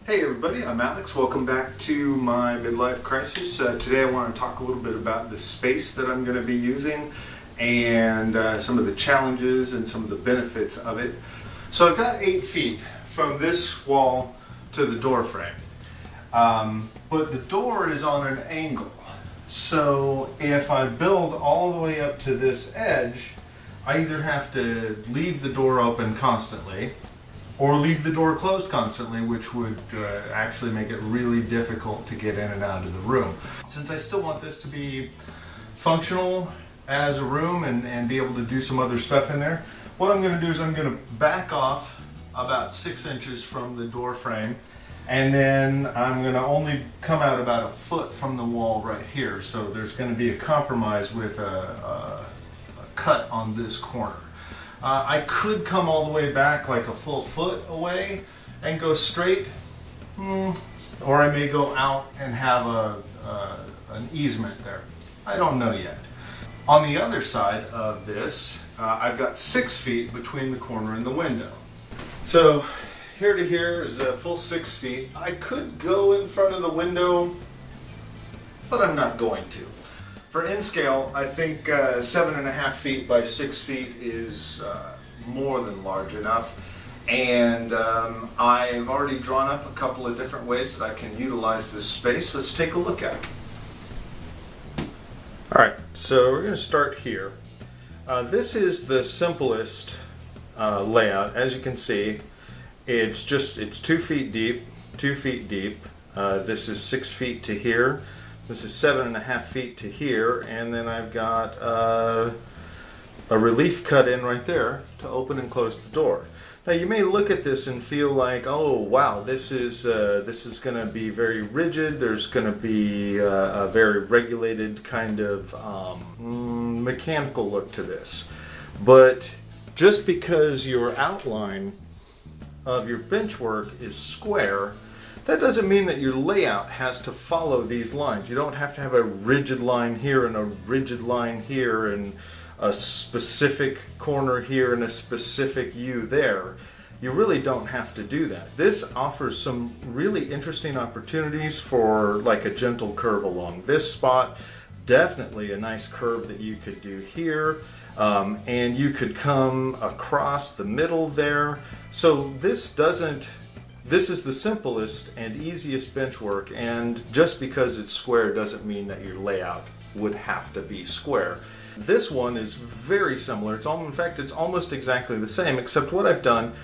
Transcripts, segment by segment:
Hey everybody, I'm Alex. Welcome back to my midlife crisis. Today I want to talk a little bit about the space that I'm going to be using and some of the challenges and some of the benefits of it. So I've got 8 feet from this wall to the door frame, but the door is on an angle. So if I build all the way up to this edge, I either have to leave the door open constantly or leave the door closed constantly, which would actually make it really difficult to get in and out of the room. Since I still want this to be functional as a room and be able to do some other stuff in there, what I'm going to do is I'm going to back off about 6 inches from the door frame, and then I'm going to only come out about 1 foot from the wall right here. So there's going to be a compromise with a cut on this corner. I could come all the way back like a full foot away and go straight, or I may go out and have an easement there. I don't know yet. On the other side of this, I've got 6 feet between the corner and the window. So here to here is a full 6 feet. I could go in front of the window, but I'm not going to. For in scale, I think 7.5 feet by 6 feet is more than large enough, and I've already drawn up a couple of different ways that I can utilize this space. Let's take a look at it. Alright, so we're going to start here. This is the simplest layout. As you can see, it's 2 feet deep, 2 feet deep. This is 6 feet to here. This is 7.5 feet to here, and then I've got a relief cut in right there to open and close the door. Now you may look at this and feel like, oh wow, this is going to be very rigid. There's going to be a very regulated kind of mechanical look to this. But just because your outline of your bench work is square, that doesn't mean that your layout has to follow these lines. You don't have to have a rigid line here and a rigid line here and a specific corner here and a specific U there. You really don't have to do that. This offers some really interesting opportunities for like a gentle curve along this spot. Definitely a nice curve that you could do here. And you could come across the middle there. So this is the simplest and easiest bench work, and just because it's square doesn't mean that your layout would have to be square. This one is very similar. In fact, it's almost exactly the same, except what I've done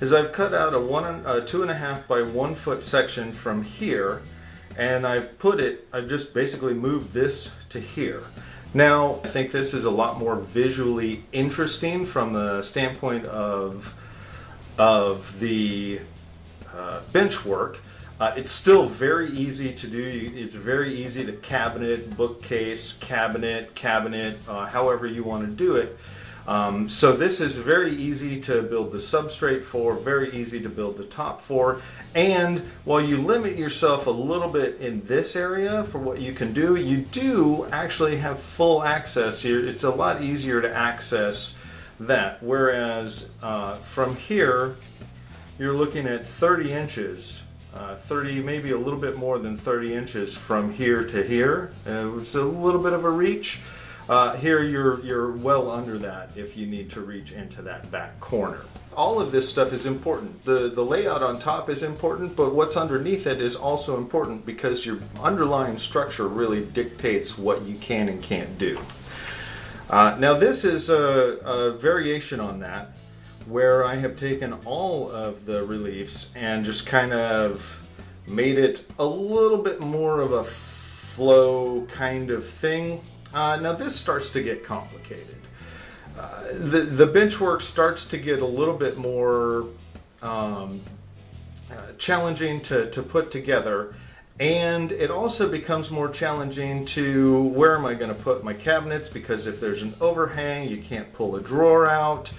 is I've cut out a 2.5 by 1 foot section from here, and I've just basically moved this to here. Now, I think this is a lot more visually interesting from the standpoint of the bench work. It's still very easy to do. It's very easy to cabinet, bookcase, cabinet, however you want to do it. So this is very easy to build the substrate for, very easy to build the top for, and while you limit yourself a little bit in this area for what you can do, you do actually have full access here. It's a lot easier to access that, whereas from here you're looking at 30 inches, 30, maybe a little bit more than 30 inches from here to here. It's a little bit of a reach. Here you're well under that if you need to reach into that back corner. All of this stuff is important. The layout on top is important, but what's underneath it is also important because your underlying structure really dictates what you can and can't do. Now this is a variation on that, where I have taken all of the reliefs and just kind of made it a little bit more of a flow kind of thing. Now this starts to get complicated. The bench work starts to get a little bit more challenging to put together, and it also becomes more challenging to where am I going to put my cabinets, because if there's an overhang you can't pull a drawer out.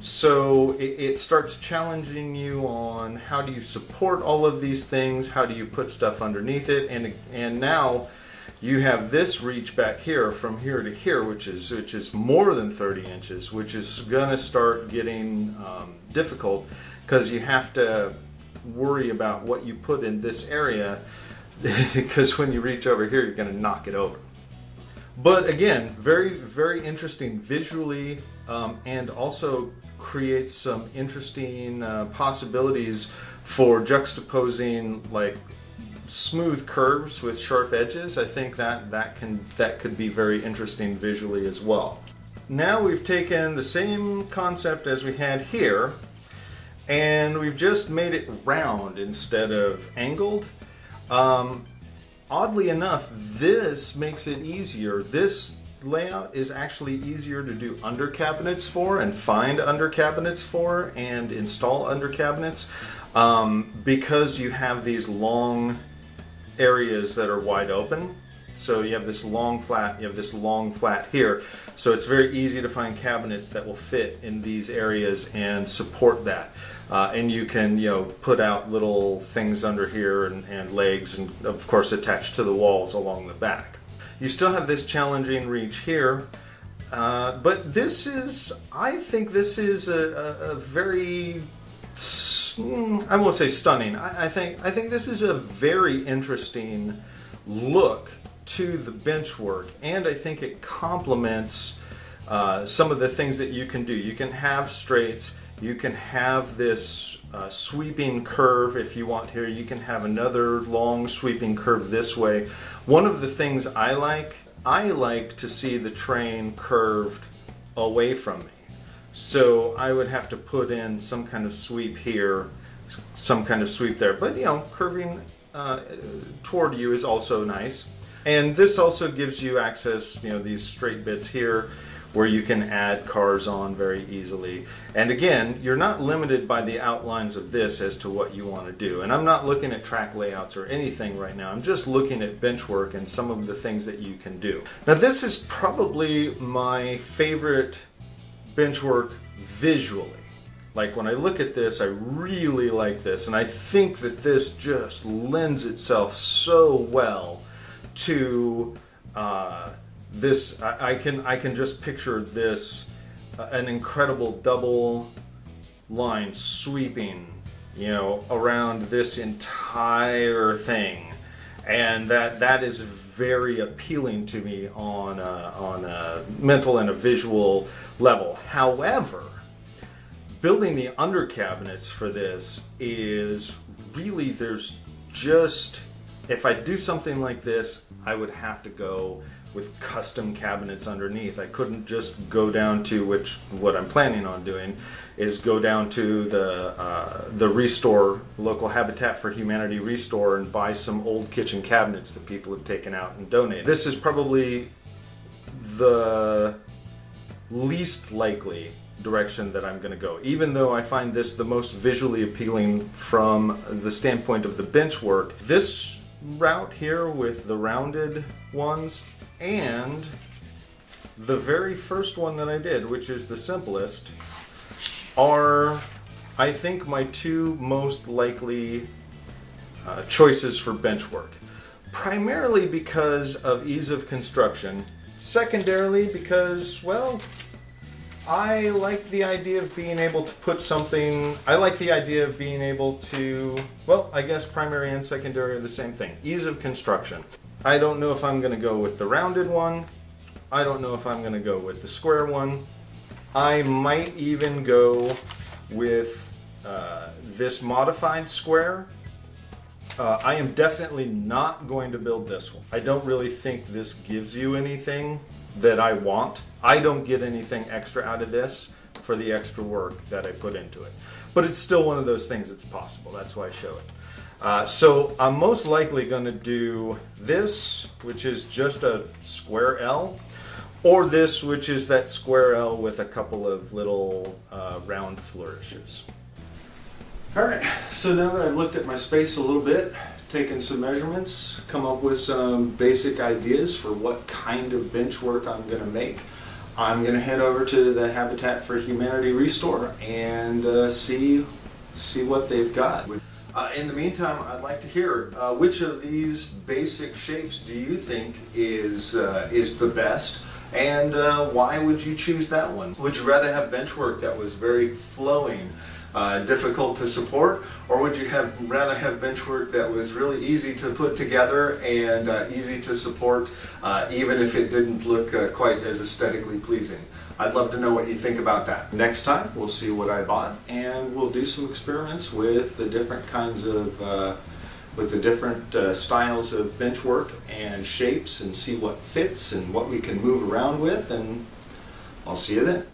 So it starts challenging you on how do you support all of these things, how do you put stuff underneath it, and now you have this reach back here from here to here, which is more than 30 inches, which is going to start getting difficult because you have to worry about what you put in this area because when you reach over here, you're going to knock it over. But again, very, very interesting visually, and also creates some interesting possibilities for juxtaposing like smooth curves with sharp edges. I think that could be very interesting visually as well. Now we've taken the same concept as we had here, and we've just made it round instead of angled. Oddly enough, this makes it easier. This layout is actually easier to do under cabinets for, and find under cabinets for, and install under cabinets, because you have these long areas that are wide open. So you have this long flat, you have this long flat here. So it's very easy to find cabinets that will fit in these areas and support that. And you can, put out little things under here and legs, and of course attached to the walls along the back. You still have this challenging reach here, but this is, I think this is a very, I won't say stunning. I think this is a very interesting look to the benchwork, and I think it complements some of the things that you can do. You can have straights, you can have this sweeping curve if you want here, you can have another long sweeping curve this way. One of the things I like to see the train curved away from me. So I would have to put in some kind of sweep here, some kind of sweep there, but curving toward you is also nice. And this also gives you access, these straight bits here where you can add cars on very easily. And again, you're not limited by the outlines of this as to what you want to do. And I'm not looking at track layouts or anything right now. I'm just looking at benchwork and some of the things that you can do. Now this is probably my favorite benchwork visually. Like when I look at this, I really like this, and I think that this just lends itself so well to this. I can just picture this, an incredible double line sweeping, around this entire thing, and that is very appealing to me on a mental and a visual level. However, building the under cabinets for this is really, there's just, if I do something like this, I would have to go with custom cabinets underneath. I couldn't just go down to, what I'm planning on doing is go down to the Restore, local Habitat for Humanity Restore, and buy some old kitchen cabinets that people have taken out and donated. This is probably the least likely direction that I'm going to go, even though I find this the most visually appealing from the standpoint of the benchwork. This route here with the rounded ones, and the very first one that I did, which is the simplest, are, I think, my two most likely choices for benchwork. Primarily because of ease of construction, secondarily because, well, I like the idea of being able to put something, I like the idea of being able to, well, I guess primary and secondary are the same thing. Ease of construction. I don't know if I'm going to go with the rounded one. I don't know if I'm going to go with the square one. I might even go with this modified square. I am definitely not going to build this one. I don't really think this gives you anything that I want. I don't get anything extra out of this for the extra work that I put into it. But it's still one of those things that's possible. That's why I show it. So I'm most likely going to do this, which is just a square L, or this, which is that square L with a couple of little round flourishes. Alright, so now that I've looked at my space a little bit, taken some measurements, come up with some basic ideas for what kind of bench work I'm going to make, I'm going to head over to the Habitat for Humanity Restore and see what they've got. In the meantime, I'd like to hear which of these basic shapes do you think is the best, and why would you choose that one? Would you rather have bench work that was very flowing, difficult to support, or would you rather have benchwork that was really easy to put together and easy to support, even if it didn't look quite as aesthetically pleasing? I'd love to know what you think about that. Next time we'll see what I bought, and we'll do some experiments with the different kinds of styles of benchwork and shapes, and see what fits and what we can move around with, and I'll see you then.